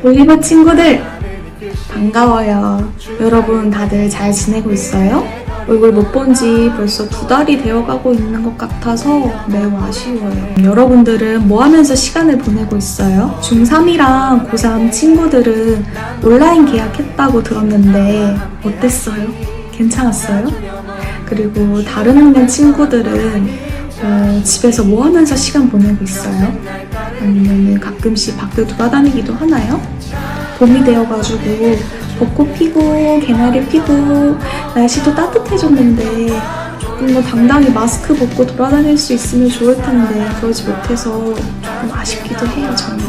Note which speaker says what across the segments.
Speaker 1: 올리브 친구들 반가워요. 여러분 다들 잘 지내고 있어요? 얼굴 못 본 지 벌써 2달이 되어가고 있는 것 같아서 매우 아쉬워요. 여러분들은 뭐 하면서 시간을 보내고 있어요? 중3이랑 고3 친구들은 온라인 계약했다고 들었는데 어땠어요? 괜찮았어요? 그리고 다른 학년 친구들은 집에서 뭐 하면서 시간 보내고 있어요? 아니면 가끔씩 밖에 돌아다니기도 하나요? 봄이 되어가지고 벚꽃 피고 개나리 피고 날씨도 따뜻해졌는데 조금 더 당당히 마스크 벗고 돌아다닐 수 있으면 좋을 텐데 그러지 못해서 조금 아쉽기도 해요, 저는.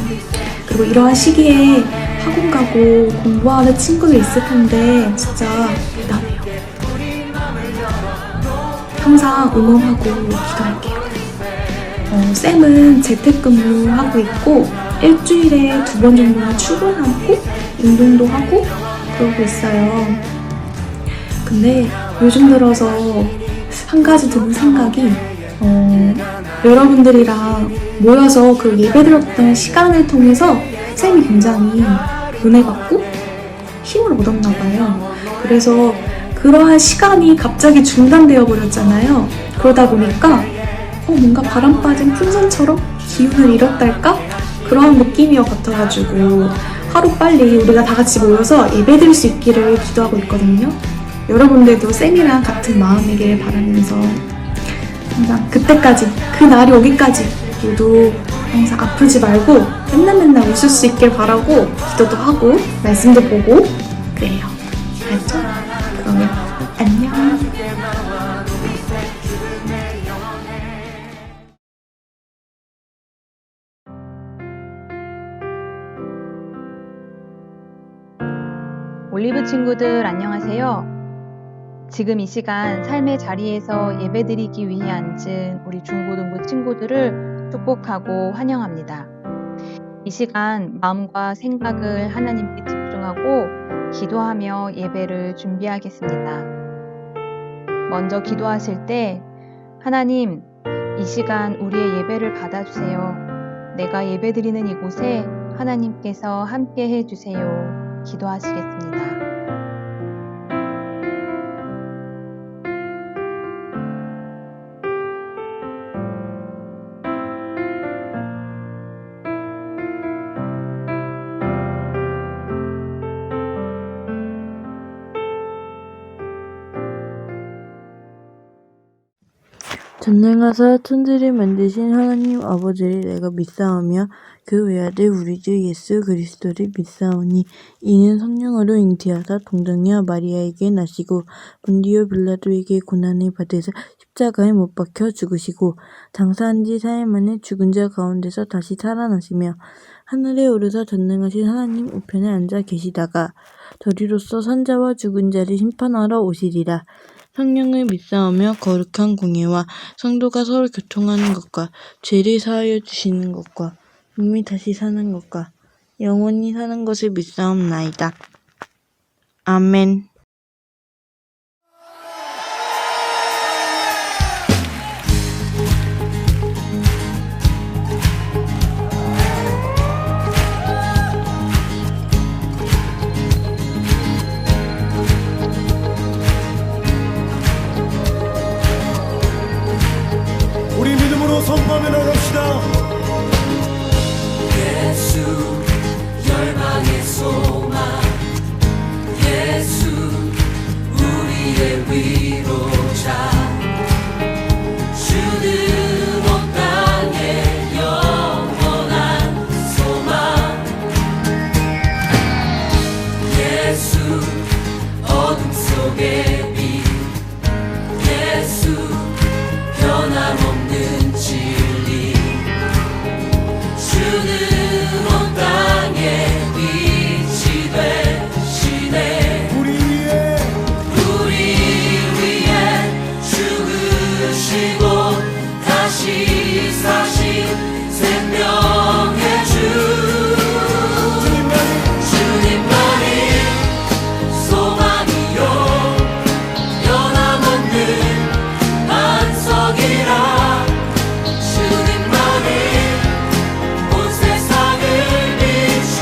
Speaker 1: 그리고 이러한 시기에 학원 가고 공부하는 친구들 있을 텐데 진짜 대단해요. 항상 응원하고 기도할게요. 쌤은 재택근무하고 있고 일주일에 2번 정도는 출근하고 운동도 하고 그러고 있어요. 근데 요즘 들어서 한 가지 드는 생각이 여러분들이랑 모여서 그 예배드렸던 시간을 통해서 쌤이 굉장히 은혜받고 힘을 얻었나 봐요. 그래서 그러한 시간이 갑자기 중단되어 버렸잖아요. 그러다 보니까 뭔가 바람 빠진 풍선처럼 기운을 잃었달까? 그런 느낌이어 같아가지고 하루빨리 우리가 다 같이 모여서 예배드릴 수 있기를 기도하고 있거든요. 여러분들도 쌤이랑 같은 마음이길 바라면서 항상 그때까지, 그 날이 오기까지 모두 항상 아프지 말고 맨날 웃을 수 있길 바라고 기도도 하고 말씀도 보고 그래요. 알죠? 그러면 안녕.
Speaker 2: 올리브 친구들 안녕하세요. 지금 이 시간 삶의 자리에서 예배드리기 위해 앉은 우리 중고등부 친구들을 축복하고 환영합니다. 이 시간 마음과 생각을 하나님께 집중하고 기도하며 예배를 준비하겠습니다. 먼저 기도하실 때 하나님, 이 시간 우리의 예배를 받아주세요. 내가 예배드리는 이곳에 하나님께서 함께 해주세요. 기도하시겠습니다.
Speaker 3: 전능하사 천지를 만드신 하나님 아버지를 내가 믿사오며 그 외아들 우리 주 예수 그리스도를 믿사오니 이는 성령으로 잉태하사 동정녀 마리아에게 나시고 본디오 빌라도에게 고난을 받으사 십자가에 못 박혀 죽으시고 장사한 지 4일 만에 죽은 자 가운데서 다시 살아나시며 하늘에 오르사 전능하신 하나님 우편에 앉아 계시다가 저리로서 산자와 죽은 자를 심판하러 오시리라. 성령을 믿사오며 거룩한 공예와 성도가 서로 교통하는 것과 죄를 사하여 주시는 것과 몸이 다시 사는 것과 영원히 사는 것을 믿사옵나이다. 아멘.
Speaker 4: 우리 믿음으로 선포하며 나갑시다.
Speaker 5: 예수 열방의 소망, 예수 우리의 위로자, 주는 온 땅의 영원한 소망, 예수 어둠 속의 빛, 예수 변함없는 진리, 주는 온 땅에 빛이 되시네.
Speaker 4: 우리
Speaker 5: 위에 죽으시고 다시 사신 생명의 주, 주님만이 소망이요 변함없는 반석이라. 주님만이 온 세상을 비추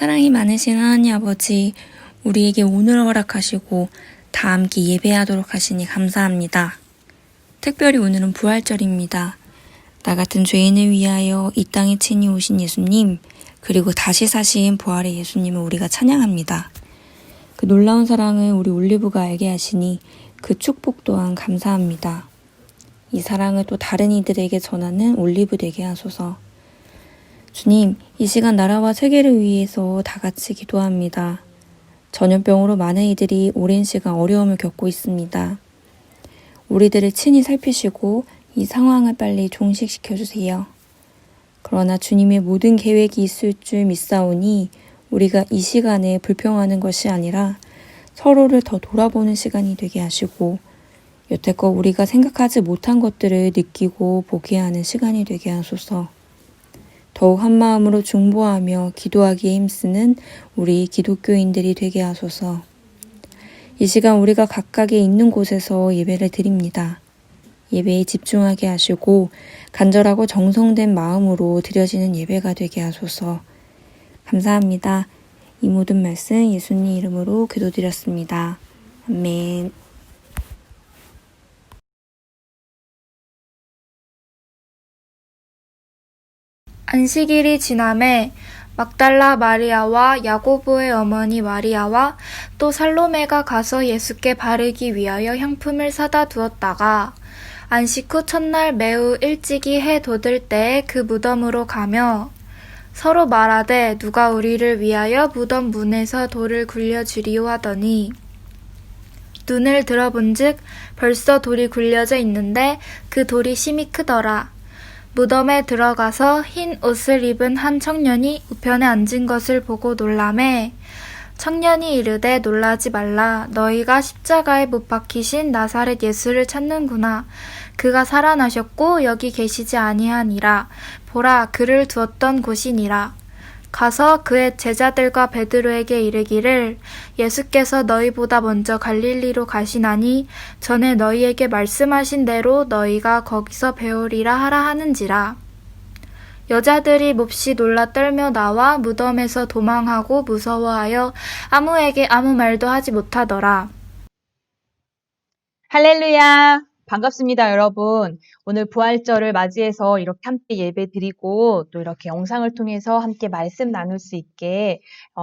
Speaker 6: 사랑이 많으신 하나님 아버지, 우리에게 오늘 허락하시고 다 함께 예배하도록 하시니 감사합니다. 특별히 오늘은 부활절입니다. 나 같은 죄인을 위하여 이 땅에 친히 오신 예수님, 그리고 다시 사신 부활의 예수님을 우리가 찬양합니다. 그 놀라운 사랑을 우리 올리브가 알게 하시니 그 축복 또한 감사합니다. 이 사랑을 또 다른 이들에게 전하는 올리브 되게 하소서. 주님, 이 시간 나라와 세계를 위해서 다 같이 기도합니다. 전염병으로 많은 이들이 오랜 시간 어려움을 겪고 있습니다. 우리들을 친히 살피시고 이 상황을 빨리 종식시켜 주세요. 그러나 주님의 모든 계획이 있을 줄 믿사오니 우리가 이 시간에 불평하는 것이 아니라 서로를 더 돌아보는 시간이 되게 하시고 여태껏 우리가 생각하지 못한 것들을 느끼고 보게 하는 시간이 되게 하소서. 더욱 한마음으로 중보하며 기도하기에 힘쓰는 우리 기독교인들이 되게 하소서. 이 시간 우리가 각각의 있는 곳에서 예배를 드립니다. 예배에 집중하게 하시고 간절하고 정성된 마음으로 드려지는 예배가 되게 하소서. 감사합니다. 이 모든 말씀 예수님 이름으로 기도드렸습니다. 아멘.
Speaker 7: 안식일이 지남에 막달라 마리아와 야고보의 어머니 마리아와 또 살로메가 가서 예수께 바르기 위하여 향품을 사다 두었다가 안식 후 첫날 매우 일찍이 해 돋을 때에 그 무덤으로 가며 서로 말하되 누가 우리를 위하여 무덤 문에서 돌을 굴려주리오 하더니 눈을 들어본즉 벌써 돌이 굴려져 있는데 그 돌이 심히 크더라. 무덤에 들어가서 흰 옷을 입은 한 청년이 우편에 앉은 것을 보고 놀라매 청년이 이르되 놀라지 말라. 너희가 십자가에 못 박히신 나사렛 예수를 찾는구나. 그가 살아나셨고 여기 계시지 아니하니라. 보라, 그를 두었던 곳이니라. 가서 그의 제자들과 베드로에게 이르기를 예수께서 너희보다 먼저 갈릴리로 가시나니 전에 너희에게 말씀하신 대로 너희가 거기서 배우리라 하라 하는지라. 여자들이 몹시 놀라 떨며 나와 무덤에서 도망하고 무서워하여 아무에게 아무 말도 하지 못하더라.
Speaker 2: 할렐루야! 반갑습니다, 여러분. 오늘 부활절을 맞이해서 이렇게 함께 예배 드리고 또 이렇게 영상을 통해서 함께 말씀 나눌 수 있게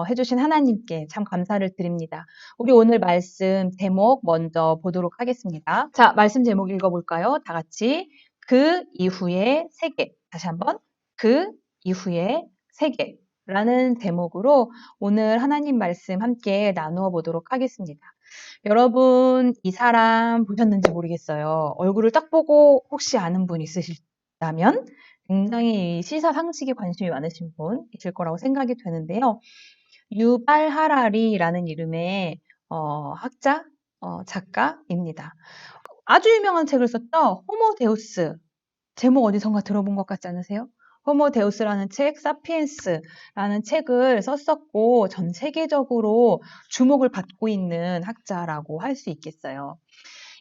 Speaker 2: 해주신 하나님께 참 감사를 드립니다. 우리 오늘 말씀 제목 먼저 보도록 하겠습니다. 자, 말씀 제목 읽어볼까요? 다 같이. 그 이후에 세계. 다시 한번. 그 이후에 세계라는 제목으로 오늘 하나님 말씀 함께 나누어 보도록 하겠습니다. 여러분, 이 사람 보셨는지 모르겠어요. 얼굴을 딱 보고 혹시 아는 분 있으시다면 굉장히 시사상식에 관심이 많으신 분 있을 거라고 생각이 되는데요. 유발 하라리라는 이름의 학자, 작가입니다. 아주 유명한 책을 썼죠. 호모 데우스. 제목 어디선가 들어본 것 같지 않으세요? 호모 데우스라는 책, 사피엔스라는 책을 썼었고 전 세계적으로 주목을 받고 있는 학자라고 할 수 있겠어요.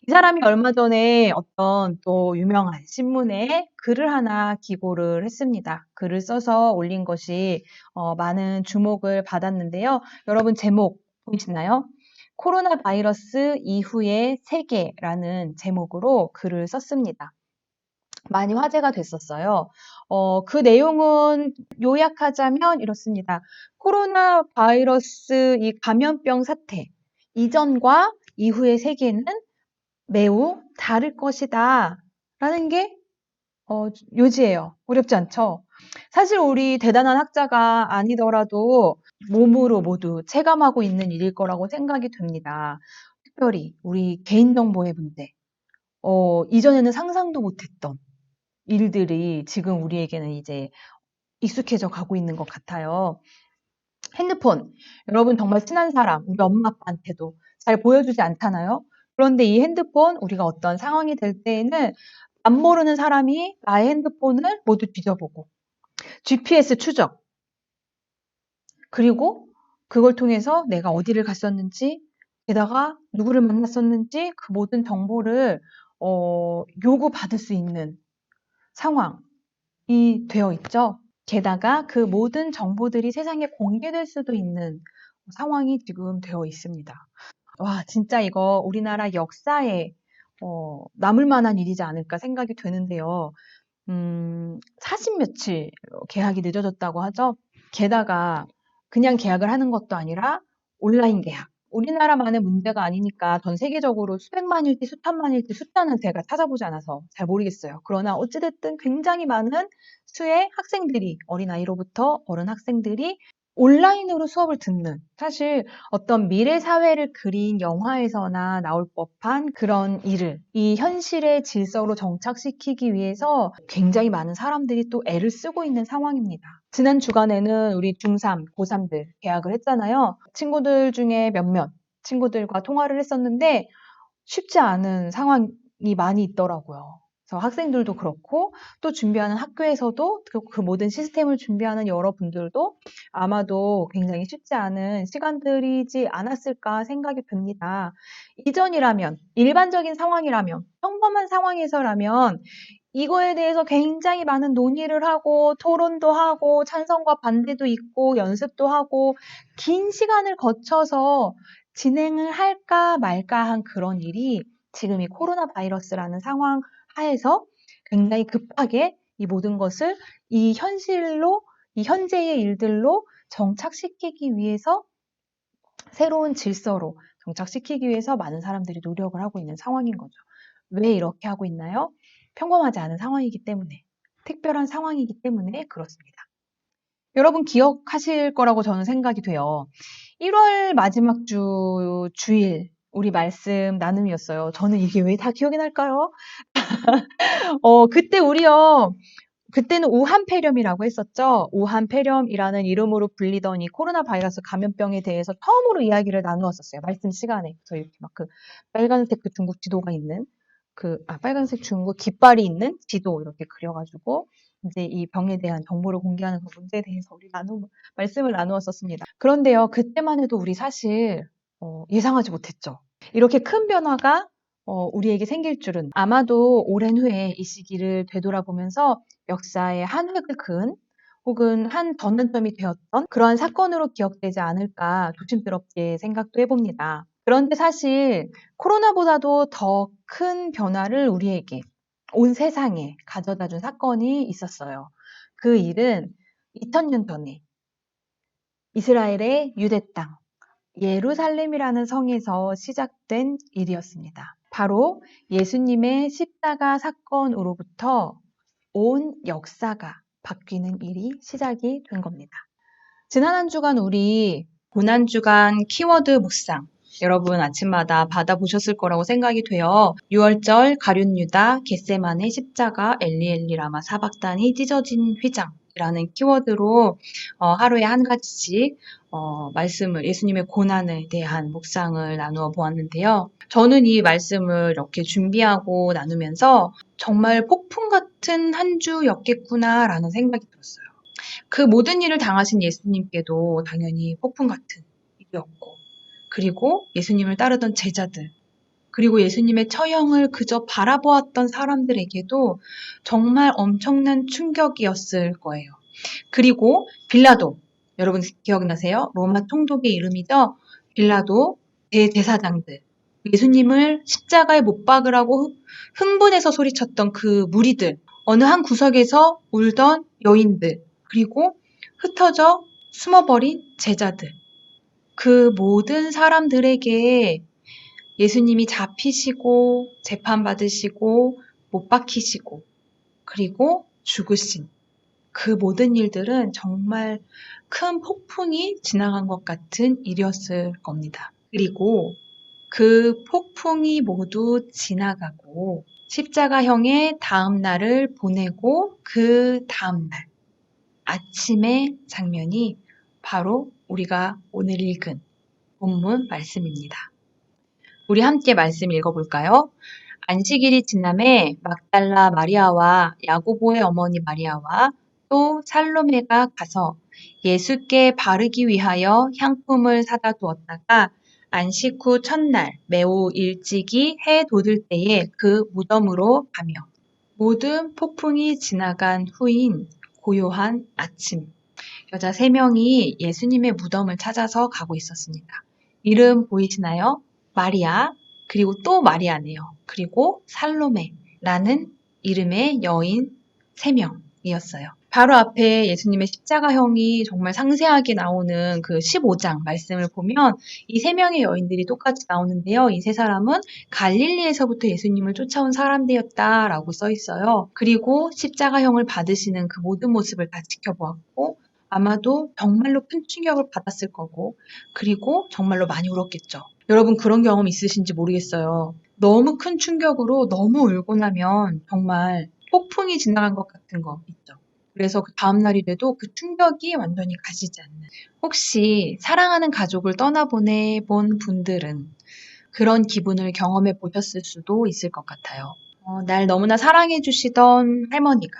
Speaker 2: 이 사람이 얼마 전에 어떤 또 유명한 신문에 글을 하나 기고를 했습니다. 글을 써서 올린 것이 많은 주목을 받았는데요. 여러분 제목 보이시나요? 코로나 바이러스 이후의 세계라는 제목으로 글을 썼습니다. 많이 화제가 됐었어요. 그 내용은 요약하자면 이렇습니다. 코로나 바이러스 이 감염병 사태 이전과 이후의 세계는 매우 다를 것이다 라는 게 요지예요. 어렵지 않죠? 사실 우리 대단한 학자가 아니더라도 몸으로 모두 체감하고 있는 일일 거라고 생각이 됩니다. 특별히 우리 개인정보의 문제, 이전에는 상상도 못했던 일들이 지금 우리에게는 이제 익숙해져 가고 있는 것 같아요. 핸드폰, 여러분 정말 친한 사람, 우리 엄마 아빠한테도 잘 보여주지 않잖아요. 그런데 이 핸드폰, 우리가 어떤 상황이 될 때에는 안 모르는 사람이 나의 핸드폰을 모두 뒤져보고 GPS 추적, 그리고 그걸 통해서 내가 어디를 갔었는지, 게다가 누구를 만났었는지 그 모든 정보를 요구받을 수 있는 상황이 되어 있죠. 게다가 그 모든 정보들이 세상에 공개될 수도 있는 상황이 지금 되어 있습니다. 와, 진짜 이거 우리나라 역사에 남을 만한 일이지 않을까 생각이 되는데요. 40 며칠 계약이 늦어졌다고 하죠. 게다가 그냥 계약을 하는 것도 아니라 온라인 계약. 우리나라만의 문제가 아니니까 전 세계적으로 수백만일지 수천만일지 숫자는 제가 찾아보지 않아서 잘 모르겠어요. 그러나 어찌됐든 굉장히 많은 수의 학생들이, 어린아이로부터 어른 학생들이 온라인으로 수업을 듣는, 사실 어떤 미래 사회를 그린 영화에서나 나올 법한 그런 일을 이 현실의 질서로 정착시키기 위해서 굉장히 많은 사람들이 또 애를 쓰고 있는 상황입니다. 지난 주간에는 우리 중3, 고3들 개학을 했잖아요. 친구들 중에 몇몇 친구들과 통화를 했었는데 쉽지 않은 상황이 많이 있더라고요. 그래서 학생들도 그렇고 또 준비하는 학교에서도 그 모든 시스템을 준비하는 여러분들도 아마도 굉장히 쉽지 않은 시간들이지 않았을까 생각이 듭니다. 이전이라면, 일반적인 상황이라면, 평범한 상황에서라면 이거에 대해서 굉장히 많은 논의를 하고 토론도 하고 찬성과 반대도 있고 연습도 하고 긴 시간을 거쳐서 진행을 할까 말까 한 그런 일이 지금 이 코로나 바이러스라는 상황 하에서 굉장히 급하게 이 모든 것을 이 현실로, 이 현재의 일들로 정착시키기 위해서 새로운 질서로 정착시키기 위해서 많은 사람들이 노력을 하고 있는 상황인 거죠. 왜 이렇게 하고 있나요? 평범하지 않은 상황이기 때문에, 특별한 상황이기 때문에 그렇습니다. 여러분 기억하실 거라고 저는 생각이 돼요. 1월 마지막 주일 우리 말씀 나눔이었어요. 저는 이게 왜 다 기억이 날까요? 그때는 우한폐렴이라고 했었죠. 우한폐렴이라는 이름으로 불리던 이 코로나 바이러스 감염병에 대해서 처음으로 이야기를 나누었었어요. 말씀 시간에. 그래서 이렇게 막 그 빨간색 그 중국 지도가 있는 빨간색 중국 깃발이 있는 지도 이렇게 그려가지고 이제 이 병에 대한 정보를 공개하는 그 문제에 대해서 우리 말씀을 나누었었습니다. 그런데요, 그때만 해도 우리 사실 예상하지 못했죠. 이렇게 큰 변화가 우리에게 생길 줄은. 아마도 오랜 후에 이 시기를 되돌아보면서 역사의 한 획을 그은 혹은 한 전환점이 되었던 그러한 사건으로 기억되지 않을까 조심스럽게 생각도 해봅니다. 그런데 사실 코로나보다도 더 큰 변화를 우리에게, 온 세상에 가져다 준 사건이 있었어요. 그 일은 2000년 전에 이스라엘의 유대 땅, 예루살렘이라는 성에서 시작된 일이었습니다. 바로 예수님의 십자가 사건으로부터 온 역사가 바뀌는 일이 시작이 된 겁니다. 지난 한 주간 우리 고난주간 키워드 묵상 여러분 아침마다 받아보셨을 거라고 생각이 돼요. 6월절 가룟유다 겟세마네 십자가 엘리엘리 라마 사박단이 찢어진 휘장이라는 키워드로 하루에 한 가지씩 말씀을, 예수님의 고난에 대한 묵상을 나누어 보았는데요. 저는 이 말씀을 이렇게 준비하고 나누면서 정말 폭풍 같은 한 주였겠구나라는 생각이 들었어요. 그 모든 일을 당하신 예수님께도 당연히 폭풍 같은 일이었고, 그리고 예수님을 따르던 제자들, 그리고 예수님의 처형을 그저 바라보았던 사람들에게도 정말 엄청난 충격이었을 거예요. 그리고 빌라도, 여러분 기억나세요? 로마 총독의 이름이죠? 빌라도, 대제사장들, 예수님을 십자가에 못 박으라고 흥분해서 소리쳤던 그 무리들, 어느 한 구석에서 울던 여인들, 그리고 흩어져 숨어버린 제자들, 그 모든 사람들에게 예수님이 잡히시고 재판받으시고 못 박히시고 그리고 죽으신 그 모든 일들은 정말 큰 폭풍이 지나간 것 같은 일이었을 겁니다. 그리고 그 폭풍이 모두 지나가고 십자가형의 다음 날을 보내고 그 다음 날 아침의 장면이 바로 우리가 오늘 읽은 본문 말씀입니다. 우리 함께 말씀 읽어볼까요? 안식일이 지남에 막달라 마리아와 야고보의 어머니 마리아와 또 살로메가 가서 예수께 바르기 위하여 향품을 사다 두었다가 안식 후 첫날 매우 일찍이 해 돋을 때에 그 무덤으로 가며 모든 폭풍이 지나간 후인 고요한 아침. 여자 3명이 예수님의 무덤을 찾아서 가고 있었습니다. 이름 보이시나요? 마리아, 그리고 또 마리아네요. 그리고 살로메라는 이름의 여인 3명이었어요. 바로 앞에 예수님의 십자가형이 정말 상세하게 나오는 그 15장 말씀을 보면 이 3명의 여인들이 똑같이 나오는데요. 이 3사람은 갈릴리에서부터 예수님을 쫓아온 사람들이었다라고 써 있어요. 그리고 십자가형을 받으시는 그 모든 모습을 다 지켜보았고 아마도 정말로 큰 충격을 받았을 거고 그리고 정말로 많이 울었겠죠. 여러분 그런 경험 있으신지 모르겠어요. 너무 큰 충격으로 너무 울고 나면 정말 폭풍이 지나간 것 같은 거 있죠. 그래서 그 다음날이 돼도 그 충격이 완전히 가시지 않는. 혹시 사랑하는 가족을 떠나보내본 분들은 그런 기분을 경험해 보셨을 수도 있을 것 같아요. 날 너무나 사랑해 주시던 할머니가,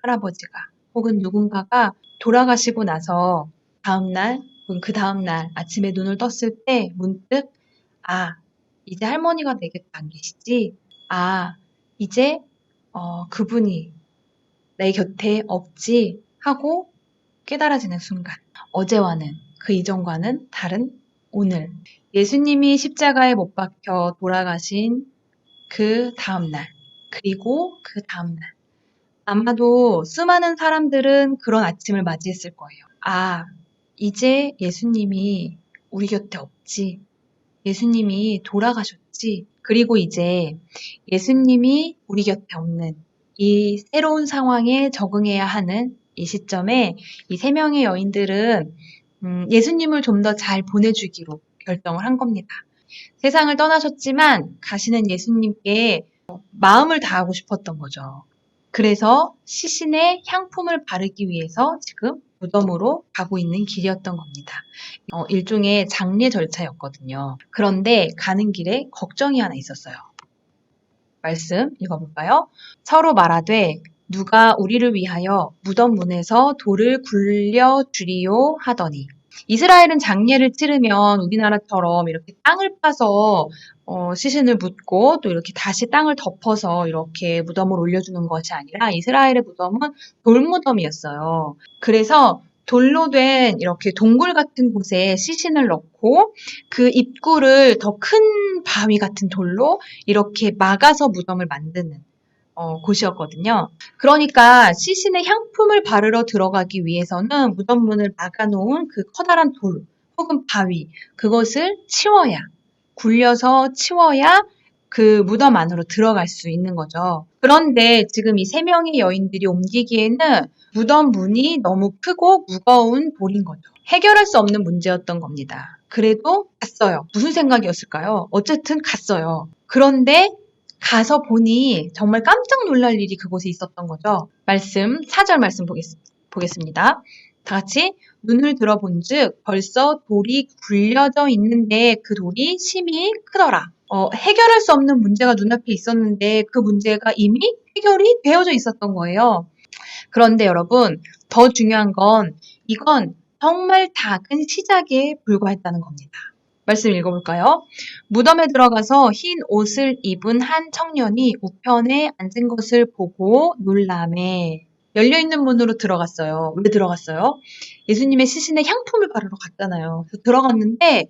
Speaker 2: 할아버지가 혹은 누군가가 돌아가시고 나서 다음날 혹은 그 다음날 아침에 눈을 떴을 때 문득 이제 할머니가 내 곁에 안 계시지? 이제 그분이 내 곁에 없지? 하고 깨달아지는 순간. 어제와는 그 이전과는 다른 오늘. 예수님이 십자가에 못 박혀 돌아가신 그 다음날. 그리고 그 다음날. 아마도 수많은 사람들은 그런 아침을 맞이했을 거예요. 이제 예수님이 우리 곁에 없지. 예수님이 돌아가셨지. 그리고 이제 예수님이 우리 곁에 없는 이 새로운 상황에 적응해야 하는 이 시점에 이 3명의 여인들은 예수님을 좀 더 잘 보내주기로 결정을 한 겁니다. 세상을 떠나셨지만 가시는 예수님께 마음을 다하고 싶었던 거죠. 그래서 시신의 향품을 바르기 위해서 지금 무덤으로 가고 있는 길이었던 겁니다. 일종의 장례 절차였거든요. 그런데 가는 길에 걱정이 하나 있었어요. 말씀 읽어볼까요? 서로 말하되 누가 우리를 위하여 무덤 문에서 돌을 굴려주리요 하더니. 이스라엘은 장례를 치르면 우리나라처럼 이렇게 땅을 파서 시신을 묻고 또 이렇게 다시 땅을 덮어서 이렇게 무덤을 올려주는 것이 아니라 이스라엘의 무덤은 돌무덤이었어요. 그래서 돌로 된 이렇게 동굴 같은 곳에 시신을 넣고 그 입구를 더 큰 바위 같은 돌로 이렇게 막아서 무덤을 만드는 곳이었거든요. 그러니까 시신의 향품을 바르러 들어가기 위해서는 무덤 문을 막아놓은 그 커다란 돌 혹은 바위 그것을 치워야 굴려서 치워야 그 무덤 안으로 들어갈 수 있는 거죠. 그런데 지금 이 3명의 여인들이 옮기기에는 무덤 문이 너무 크고 무거운 돌인 거죠. 해결할 수 없는 문제였던 겁니다. 그래도 갔어요. 무슨 생각이었을까요? 어쨌든 갔어요. 그런데 가서 보니 정말 깜짝 놀랄 일이 그곳에 있었던 거죠. 4절 말씀 보겠습니다. 다 같이 눈을 들어본즉 벌써 돌이 굴려져 있는데 그 돌이 심히 크더라. 해결할 수 없는 문제가 눈앞에 있었는데 그 문제가 이미 해결이 되어져 있었던 거예요. 그런데 여러분 더 중요한 건 이건 정말 작은 시작에 불과했다는 겁니다. 말씀 읽어볼까요? 무덤에 들어가서 흰 옷을 입은 한 청년이 우편에 앉은 것을 보고 놀라매. 열려있는 문으로 들어갔어요. 왜 들어갔어요? 예수님의 시신에 향품을 바르러 갔잖아요. 그래서 들어갔는데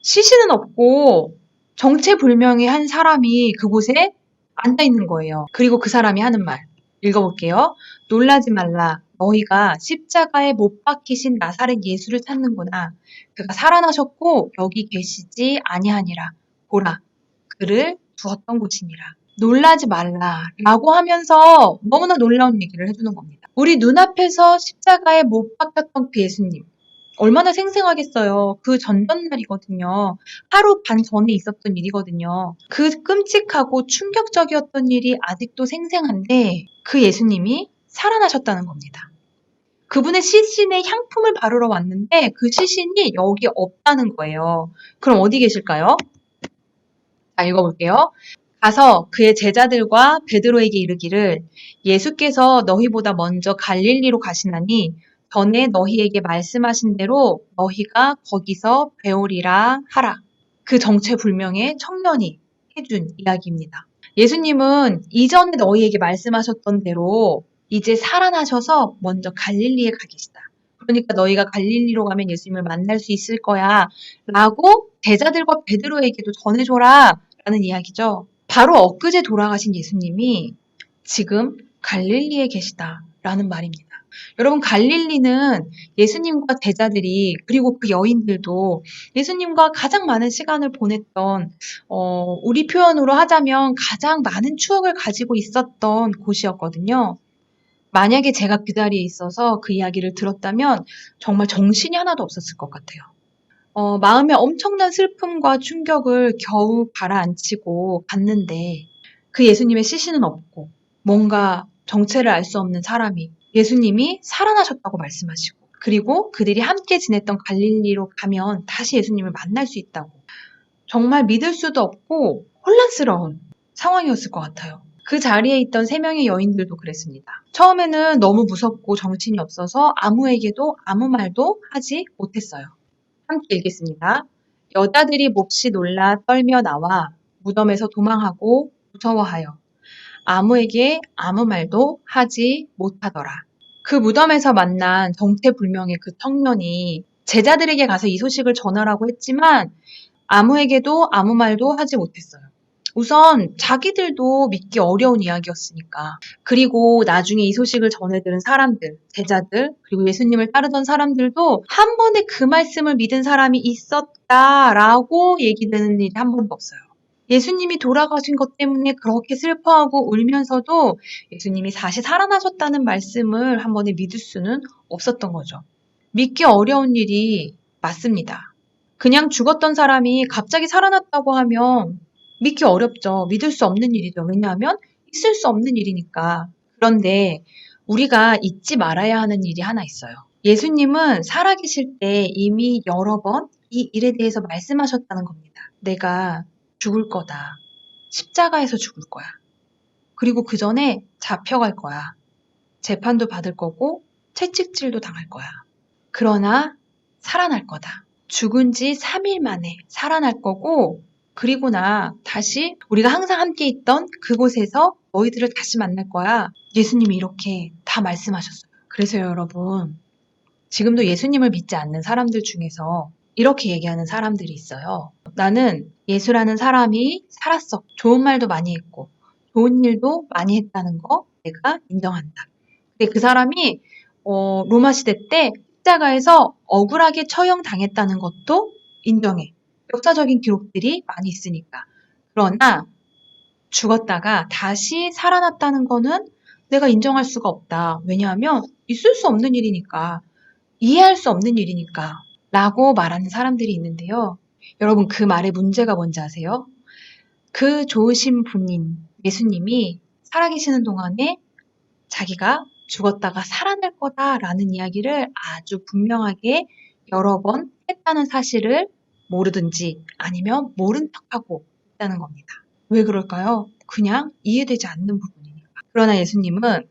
Speaker 2: 시신은 없고 정체불명의 한 사람이 그곳에 앉아있는 거예요. 그리고 그 사람이 하는 말 읽어볼게요. 놀라지 말라. 너희가 십자가에 못 박히신 나사렛 예수를 찾는구나. 그가 살아나셨고 여기 계시지 아니하니라. 보라, 그를 두었던 곳이니라. 놀라지 말라 라고 하면서 너무나 놀라운 얘기를 해주는 겁니다. 우리 눈앞에서 십자가에 못 박혔던 그 예수님. 얼마나 생생하겠어요. 그 전전날이거든요. 하루 반 전에 있었던 일이거든요. 그 끔찍하고 충격적이었던 일이 아직도 생생한데 그 예수님이 살아나셨다는 겁니다. 그분의 시신에 향품을 바르러 왔는데 그 시신이 여기 없다는 거예요. 그럼 어디 계실까요? 자, 읽어볼게요. 가서 그의 제자들과 베드로에게 이르기를 예수께서 너희보다 먼저 갈릴리로 가시나니 전에 너희에게 말씀하신 대로 너희가 거기서 배우리라 하라. 그 정체불명의 청년이 해준 이야기입니다. 예수님은 이전에 너희에게 말씀하셨던 대로 이제 살아나셔서 먼저 갈릴리에 가 계시다. 그러니까 너희가 갈릴리로 가면 예수님을 만날 수 있을 거야. 라고 제자들과 베드로에게도 전해줘라. 라는 이야기죠. 바로 엊그제 돌아가신 예수님이 지금 갈릴리에 계시다. 라는 말입니다. 여러분, 갈릴리는 예수님과 제자들이 그리고 그 여인들도 예수님과 가장 많은 시간을 보냈던 우리 표현으로 하자면 가장 많은 추억을 가지고 있었던 곳이었거든요. 만약에 제가 그 자리에 있어서 그 이야기를 들었다면 정말 정신이 하나도 없었을 것 같아요. 마음에 엄청난 슬픔과 충격을 겨우 가라앉히고 갔는데 그 예수님의 시신은 없고 뭔가 정체를 알 수 없는 사람이 예수님이 살아나셨다고 말씀하시고 그리고 그들이 함께 지냈던 갈릴리로 가면 다시 예수님을 만날 수 있다고 정말 믿을 수도 없고 혼란스러운 상황이었을 것 같아요. 그 자리에 있던 3명의 여인들도 그랬습니다. 처음에는 너무 무섭고 정신이 없어서 아무에게도 아무 말도 하지 못했어요. 함께 읽겠습니다. 여자들이 몹시 놀라 떨며 나와 무덤에서 도망하고 무서워하여 아무에게 아무 말도 하지 못하더라. 그 무덤에서 만난 정체불명의 그 청년이 제자들에게 가서 이 소식을 전하라고 했지만 아무에게도 아무 말도 하지 못했어요. 우선 자기들도 믿기 어려운 이야기였으니까. 그리고 나중에 이 소식을 전해들은 사람들, 제자들, 그리고 예수님을 따르던 사람들도 한 번에 그 말씀을 믿은 사람이 있었다라고 얘기 듣는 일이 한 번도 없어요. 예수님이 돌아가신 것 때문에 그렇게 슬퍼하고 울면서도 예수님이 다시 살아나셨다는 말씀을 한 번에 믿을 수는 없었던 거죠. 믿기 어려운 일이 맞습니다. 그냥 죽었던 사람이 갑자기 살아났다고 하면 믿기 어렵죠. 믿을 수 없는 일이죠. 왜냐하면 있을 수 없는 일이니까. 그런데 우리가 잊지 말아야 하는 일이 하나 있어요. 예수님은 살아계실 때 이미 여러 번 이 일에 대해서 말씀하셨다는 겁니다. 내가 죽을 거다. 십자가에서 죽을 거야. 그리고 그 전에 잡혀갈 거야. 재판도 받을 거고 채찍질도 당할 거야. 그러나 살아날 거다. 죽은 지 3일 만에 살아날 거고 그리고 나 다시 우리가 항상 함께 있던 그곳에서 너희들을 다시 만날 거야. 예수님이 이렇게 다 말씀하셨어요. 그래서 여러분, 지금도 예수님을 믿지 않는 사람들 중에서 이렇게 얘기하는 사람들이 있어요. 나는 예수라는 사람이 살았어. 좋은 말도 많이 했고 좋은 일도 많이 했다는 거 내가 인정한다. 근데 그 사람이 로마 시대 때 십자가에서 억울하게 처형당했다는 것도 인정해. 역사적인 기록들이 많이 있으니까. 그러나 죽었다가 다시 살아났다는 거는 내가 인정할 수가 없다. 왜냐하면 있을 수 없는 일이니까. 이해할 수 없는 일이니까. 라고 말하는 사람들이 있는데요. 여러분, 그 말의 문제가 뭔지 아세요? 그 좋으신 분인 예수님이 살아계시는 동안에 자기가 죽었다가 살아날 거다라는 이야기를 아주 분명하게 여러 번 했다는 사실을 모르든지 아니면 모른 척하고 있다는 겁니다. 왜 그럴까요? 그냥 이해되지 않는 부분이니까. 그러나 예수님은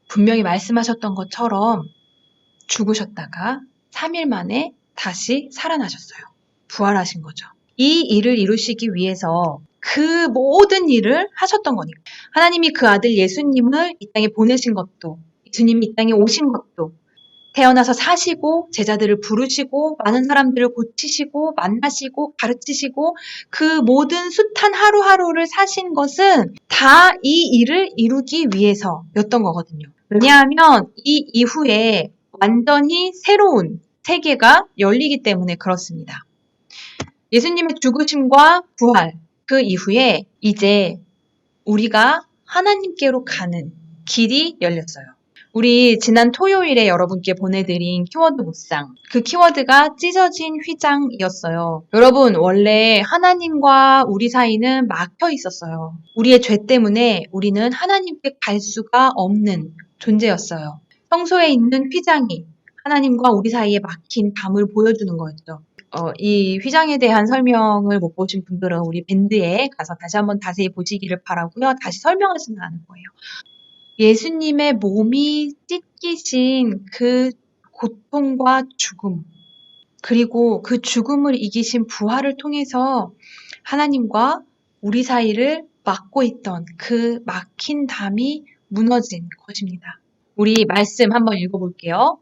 Speaker 2: 분명히 말씀하셨던 것처럼 죽으셨다가 3일 만에 다시 살아나셨어요. 부활하신 거죠. 이 일을 이루시기 위해서 그 모든 일을 하셨던 거니까. 하나님이 그 아들 예수님을 이 땅에 보내신 것도, 예수님이 이 땅에 오신 것도, 태어나서 사시고 제자들을 부르시고 많은 사람들을 고치시고 만나시고 가르치시고 그 모든 숱한 하루하루를 사신 것은 다 이 일을 이루기 위해서였던 거거든요. 왜냐하면 이 이후에 완전히 새로운 세계가 열리기 때문에 그렇습니다. 예수님의 죽으심과 부활, 그 이후에 이제 우리가 하나님께로 가는 길이 열렸어요. 우리 지난 토요일에 여러분께 보내드린 키워드 묵상. 그 키워드가 찢어진 휘장이었어요. 여러분, 원래 하나님과 우리 사이는 막혀 있었어요. 우리의 죄 때문에 우리는 하나님께 갈 수가 없는 존재였어요. 성소에 있는 휘장이 하나님과 우리 사이에 막힌 담을 보여주는 거였죠. 이 휘장에 대한 설명을 못 보신 분들은 우리 밴드에 가서 다시 한번 자세히 보시기를 바라고요. 다시 설명하지는 않을 거예요. 예수님의 몸이 찢기신 그 고통과 죽음, 그리고 그 죽음을 이기신 부활을 통해서 하나님과 우리 사이를 막고 있던 그 막힌 담이 무너진 것입니다. 우리 말씀 한번 읽어볼게요.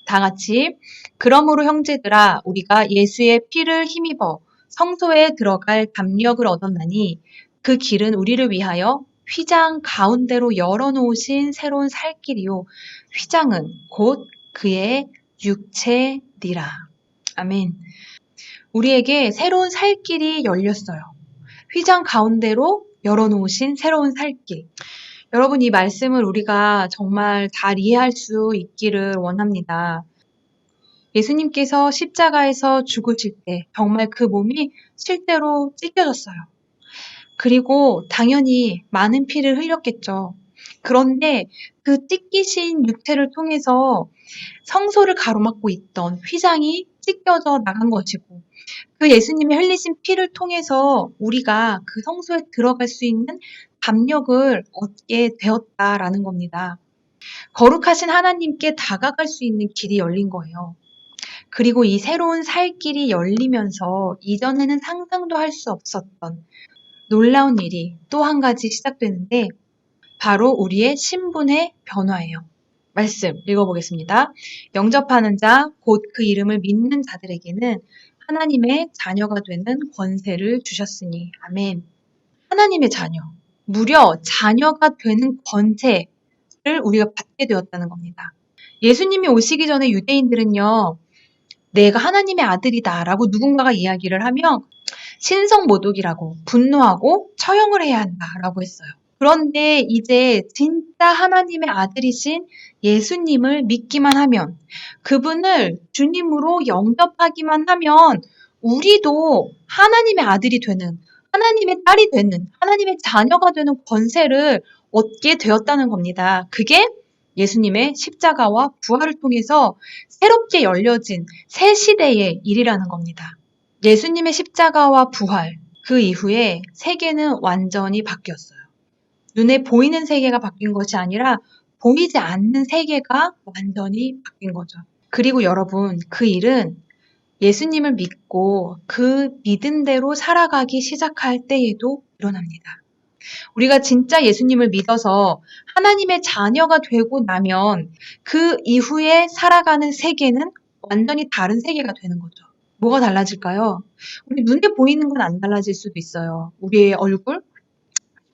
Speaker 2: 다 같이. 그러므로 형제들아 우리가 예수의 피를 힘입어 성소에 들어갈 담력을 얻었나니 그 길은 우리를 위하여 휘장 가운데로 열어놓으신 새로운 살 길이요 휘장은 곧 그의 육체니라. 아멘. 우리에게 새로운 살 길이 열렸어요. 휘장 가운데로 열어놓으신 새로운 살 길. 여러분, 이 말씀을 우리가 정말 잘 이해할 수 있기를 원합니다. 예수님께서 십자가에서 죽으실 때 정말 그 몸이 실제로 찢겨졌어요. 그리고 당연히 많은 피를 흘렸겠죠. 그런데 그 찢기신 육체를 통해서 성소를 가로막고 있던 휘장이 찢겨져 나간 것이고 그 예수님이 흘리신 피를 통해서 우리가 그 성소에 들어갈 수 있는 담력을 얻게 되었다라는 겁니다. 거룩하신 하나님께 다가갈 수 있는 길이 열린 거예요. 그리고 이 새로운 살 길이 열리면서 이전에는 상상도 할 수 없었던 놀라운 일이 또 한 가지 시작되는데 바로 우리의 신분의 변화예요. 말씀 읽어보겠습니다. 영접하는 자, 곧 그 이름을 믿는 자들에게는 하나님의 자녀가 되는 권세를 주셨으니. 아멘. 하나님의 자녀. 무려 자녀가 되는 권세를 우리가 받게 되었다는 겁니다. 예수님이 오시기 전에 유대인들은요, 내가 하나님의 아들이다 라고 누군가가 이야기를 하면 신성모독이라고 분노하고 처형을 해야 한다라고 했어요. 그런데 이제 진짜 하나님의 아들이신 예수님을 믿기만 하면 그분을 주님으로 영접하기만 하면 우리도 하나님의 아들이 되는 하나님의 딸이 되는 하나님의 자녀가 되는 권세를 얻게 되었다는 겁니다. 그게 예수님의 십자가와 부활을 통해서 새롭게 열려진 새 시대의 일이라는 겁니다. 예수님의 십자가와 부활, 그 이후에 세계는 완전히 바뀌었어요. 눈에 보이는 세계가 바뀐 것이 아니라 보이지 않는 세계가 완전히 바뀐 거죠. 그리고 여러분, 그 일은 예수님을 믿고 그 믿음대로 살아가기 시작할 때에도 일어납니다. 우리가 진짜 예수님을 믿어서 하나님의 자녀가 되고 나면 그 이후에 살아가는 세계는 완전히 다른 세계가 되는 거죠. 뭐가 달라질까요? 우리 눈에 보이는 건 안 달라질 수도 있어요. 우리의 얼굴?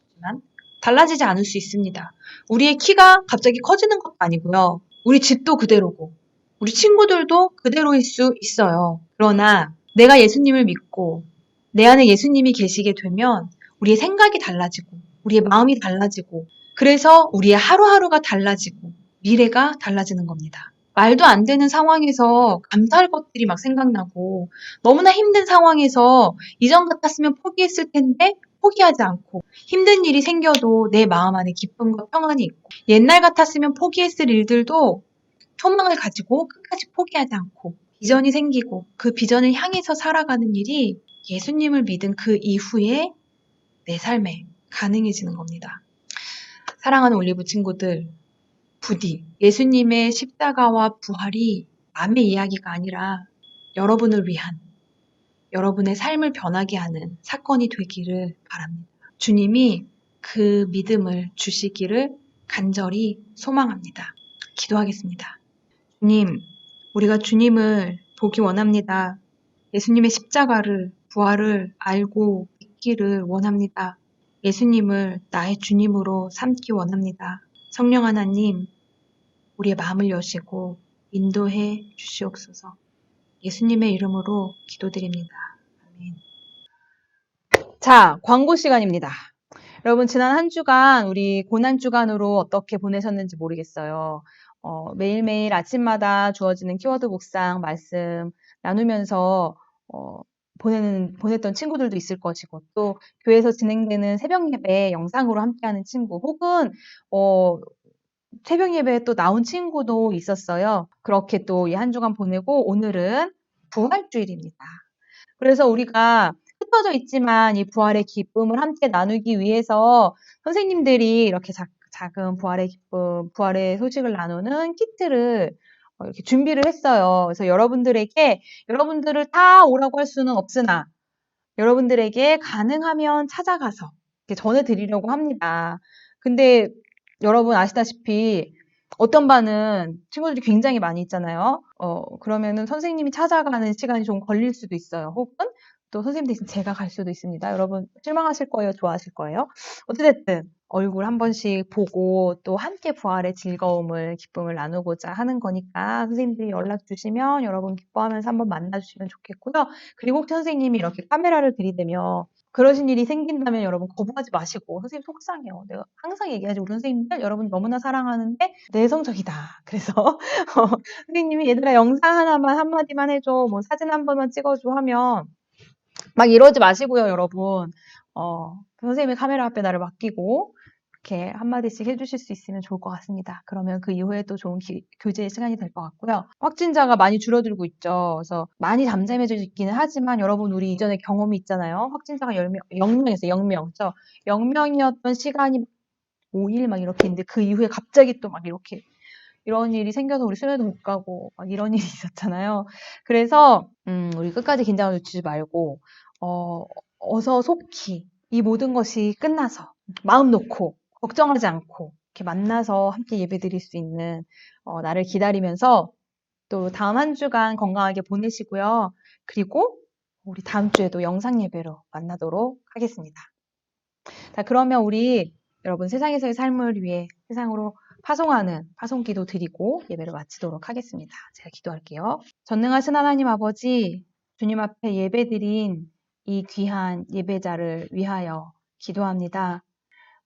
Speaker 2: 하지만 달라지지 않을 수 있습니다. 우리의 키가 갑자기 커지는 것도 아니고요. 우리 집도 그대로고 우리 친구들도 그대로일 수 있어요. 그러나 내가 예수님을 믿고 내 안에 예수님이 계시게 되면 우리의 생각이 달라지고 우리의 마음이 달라지고 그래서 우리의 하루하루가 달라지고 미래가 달라지는 겁니다. 말도 안 되는 상황에서 감사할 것들이 막 생각나고 너무나 힘든 상황에서 이전 같았으면 포기했을 텐데 포기하지 않고 힘든 일이 생겨도 내 마음 안에 기쁨과 평안이 있고 옛날 같았으면 포기했을 일들도 소망을 가지고 끝까지 포기하지 않고 비전이 생기고 그 비전을 향해서 살아가는 일이 예수님을 믿은 그 이후에 내 삶에 가능해지는 겁니다. 사랑하는 올리브 친구들, 부디 예수님의 십자가와 부활이 남의 이야기가 아니라 여러분을 위한 여러분의 삶을 변하게 하는 사건이 되기를 바랍니다. 주님이 그 믿음을 주시기를 간절히 소망합니다. 기도하겠습니다. 주님, 우리가 주님을 보기 원합니다. 예수님의 십자가를, 부활을 알고 믿기를 원합니다. 예수님을 나의 주님으로 삼기 원합니다. 성령 하나님, 우리의 마음을 여시고 인도해 주시옵소서. 예수님의 이름으로 기도드립니다. 아멘. 자, 광고 시간입니다. 여러분, 지난 한 주간 우리 고난주간으로 어떻게 보내셨는지 모르겠어요. 매일매일 아침마다 주어지는 키워드 묵상 말씀 나누면서 보냈던 친구들도 있을 것이고 또 교회에서 진행되는 새벽 예배 영상으로 함께하는 친구 혹은 새벽 예배에 또 나온 친구도 있었어요. 그렇게 또 이 한 주간 보내고 오늘은 부활주일입니다. 그래서 우리가 흩어져 있지만 이 부활의 기쁨을 함께 나누기 위해서 선생님들이 이렇게 작은 부활의 기쁨, 부활의 소식을 나누는 키트를 이렇게 준비를 했어요. 그래서 여러분들을 다 오라고 할 수는 없으나 여러분들에게 가능하면 찾아가서 이렇게 전해드리려고 합니다. 근데 여러분 아시다시피 어떤 반은 친구들이 굉장히 많이 있잖아요. 그러면은 선생님이 찾아가는 시간이 좀 걸릴 수도 있어요. 혹은 또 선생님 대신 제가 갈 수도 있습니다. 여러분 실망하실 거예요? 좋아하실 거예요? 어찌됐든 얼굴 한 번씩 보고 또 함께 부활의 즐거움을, 기쁨을 나누고자 하는 거니까 선생님들이 연락 주시면 여러분 기뻐하면서 한번 만나주시면 좋겠고요. 그리고 혹시 선생님이 이렇게 카메라를 들이대며 그러신 일이 생긴다면 여러분 거부하지 마시고 선생님 속상해요. 내가 항상 얘기하지 우리 선생님들 여러분 너무나 사랑하는데 내성적이다. 그래서 선생님이 얘들아 영상 하나만 한마디만 해줘. 뭐 사진 한 번만 찍어줘 하면 막 이러지 마시고요, 여러분. 선생님이 카메라 앞에 나를 맡기고 이렇게 한마디씩 해주실 수 있으면 좋을 것 같습니다. 그러면 그 이후에 또 좋은 교제의 시간이 될 것 같고요. 확진자가 많이 줄어들고 있죠. 그래서 많이 잠잠해져 있기는 하지만 여러분 우리 이전에 경험이 있잖아요. 확진자가 0명이었어요. 0명. 0명이었던 시간이 5일 막 이렇게 있는데 그 이후에 갑자기 또 막 이렇게 이런 일이 생겨서 우리 수련회도 못 가고 막 이런 일이 있었잖아요. 그래서 우리 끝까지 긴장을 늦추지 말고 어서 속히 이 모든 것이 끝나서 마음 놓고 걱정하지 않고 이렇게 만나서 함께 예배드릴 수 있는 나를 기다리면서 또 다음 한 주간 건강하게 보내시고요. 그리고 우리 다음 주에도 영상 예배로 만나도록 하겠습니다. 자, 그러면 우리 여러분 세상에서의 삶을 위해 세상으로 파송하는 파송기도 드리고 예배를 마치도록 하겠습니다. 제가 기도할게요. 전능하신 하나님 아버지, 주님 앞에 예배드린 이 귀한 예배자를 위하여 기도합니다.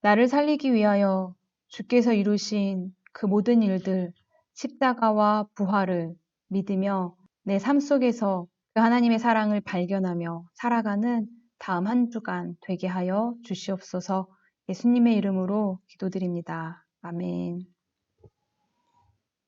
Speaker 2: 나를 살리기 위하여 주께서 이루신 그 모든 일들, 십자가와 부활을 믿으며 내 삶 속에서 그 하나님의 사랑을 발견하며 살아가는 다음 한 주간 되게 하여 주시옵소서. 예수님의 이름으로 기도드립니다. 아멘.